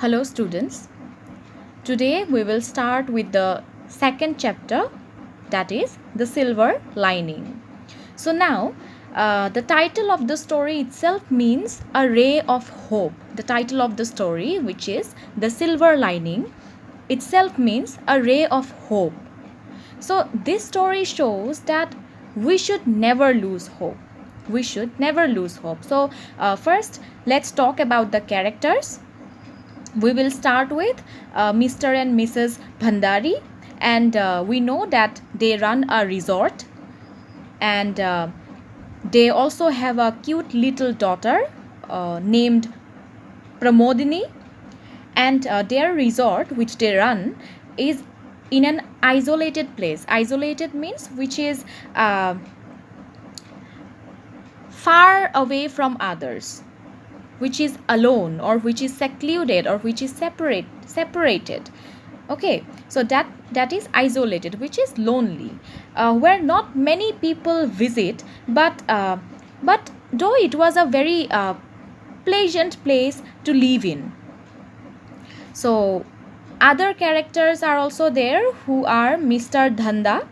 Hello students. Today we will start with the second chapter, that is the silver lining. So now the title of the story itself means a ray of hope. The title of the story, which is the silver lining, itself means a ray of hope. So this story shows that we should never lose hope. We should never lose hope. So first let's talk about the characters. We will start with Mr. and Mrs. Bhandari, and we know that they run a resort, and they also have a cute little daughter named Pramodini, and their resort which they run is in an isolated place. Isolated means which is far away from others, which is alone, or which is secluded, or which is separated. Okay, so that is isolated, which is lonely, where not many people visit, but though it was a very pleasant place to live in. So other characters are also there, who are Mr. Dhanda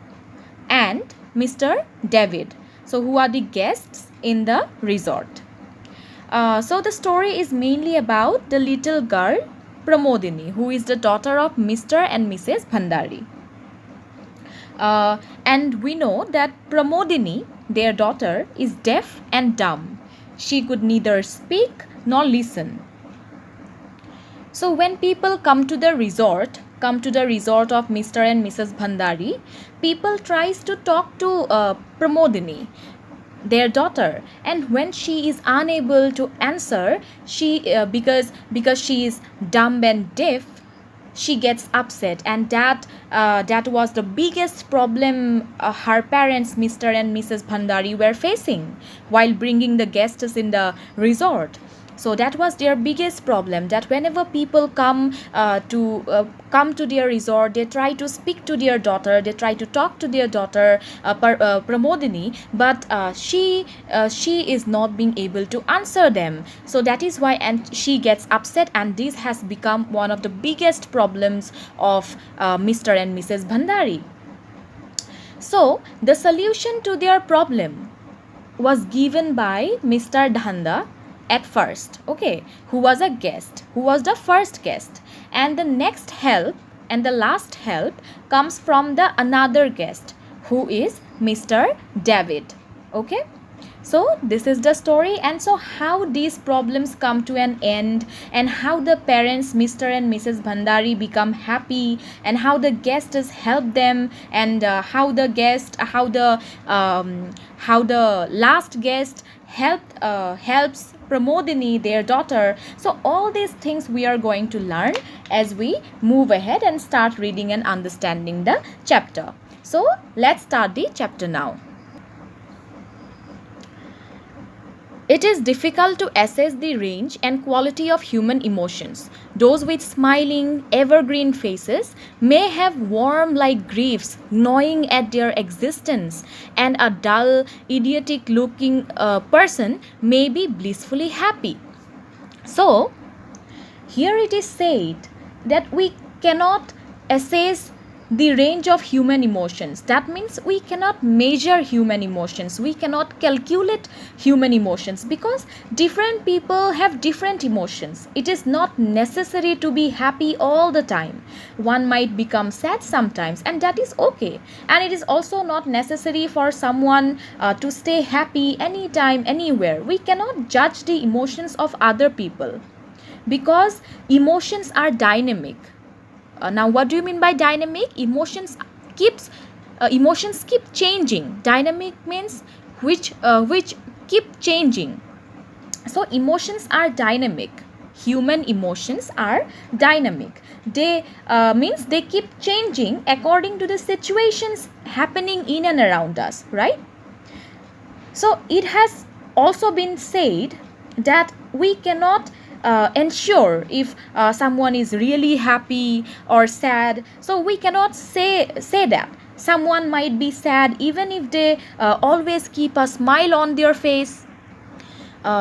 and Mr. David, so who are the guests in the resort. So the story is mainly about the little girl Pramodini, who is the daughter of Mr. and Mrs. Bhandari. And we know that Pramodini, their daughter, is deaf and dumb. She could neither speak nor listen. So when people come to the resort of Mr. and Mrs. Bhandari, people tries to talk to Pramodini, their daughter, and when she is unable to answer, she because she is dumb and deaf, she gets upset, and that was the biggest problem her parents, Mr. and Mrs. Bhandari, were facing while bringing the guests in the resort. So that was their biggest problem, that whenever people come to their resort, they try to speak to their daughter, they try to talk to their daughter Pramodini, but she is not being able to answer them. So that is why, and she gets upset, and this has become one of the biggest problems of Mr. and Mrs. Bhandari. So the solution to their problem was given by Mr. Dhanda at first, okay, who was a guest, who was the first guest, and the next help and the last help comes from the another guest, who is Mr. David. Okay, so this is the story, and so how these problems come to an end, and how the parents Mr. and Mrs. Bhandari become happy, and how the guests help them, and how the last guest helps Pramodini, their daughter. So all these things we are going to learn as we move ahead and start reading and understanding the chapter. So let's start the chapter now. It is difficult to assess the range and quality of human emotions. Those with smiling, evergreen faces may have warm like griefs gnawing at their existence, and a dull, idiotic looking person may be blissfully happy. So, here it is said that we cannot assess the range of human emotions. That means we cannot measure human emotions, we cannot calculate human emotions, because different people have different emotions. It is not necessary to be happy all the time. One might become sad sometimes, and that is okay. And it is also not necessary for someone to stay happy anytime, anywhere. We cannot judge the emotions of other people, because emotions are dynamic. Now what do you mean by dynamic? Emotions keep changing. Dynamic means which keep changing. So emotions are dynamic. Human emotions are dynamic. They means they keep changing according to the situations happening in and around us, right? So it has also been said that we cannot ensure if someone is really happy or sad. So we cannot say that someone might be sad even if they always keep a smile on their face.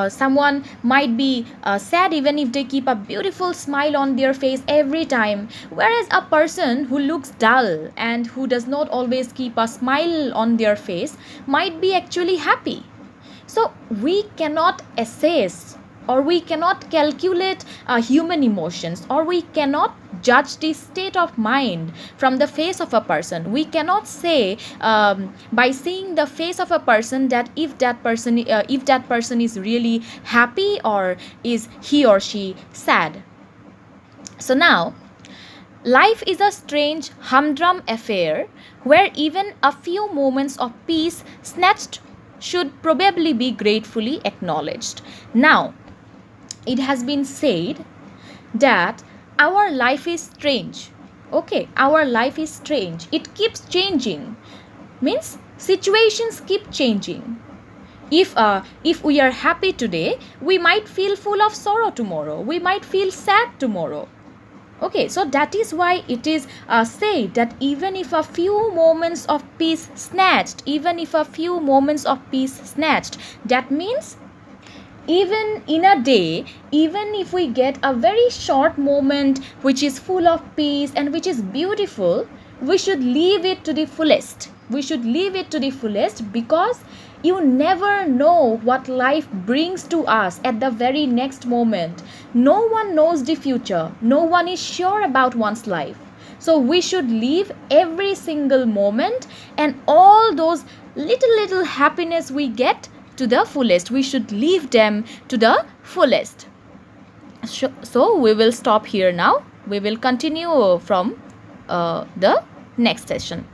Someone might be sad even if they keep a beautiful smile on their face every time, whereas a person who looks dull and who does not always keep a smile on their face might be actually happy. So we cannot assess or we cannot calculate human emotions, or we cannot judge the state of mind from the face of a person. We cannot say by seeing the face of a person that if that person is really happy or is he or she sad. So now, life is a strange humdrum affair where even a few moments of peace snatched should probably be gratefully acknowledged. Now, it has been said that our life is strange. Okay, our life is strange. It keeps changing. Means situations keep changing. If we are happy today, we might feel full of sorrow tomorrow. We might feel sad tomorrow. Okay, so that is why it is said that even if a few moments of peace snatched, that means even in a day, even if we get a very short moment which is full of peace and which is beautiful, we should leave it to the fullest. Because you never know what life brings to us at the very next moment. No one knows the future. No one is sure about one's life. So we should live every single moment, and all those little happiness we get to the fullest. We should leave them to the fullest. So we will stop here now. We will continue from the next session.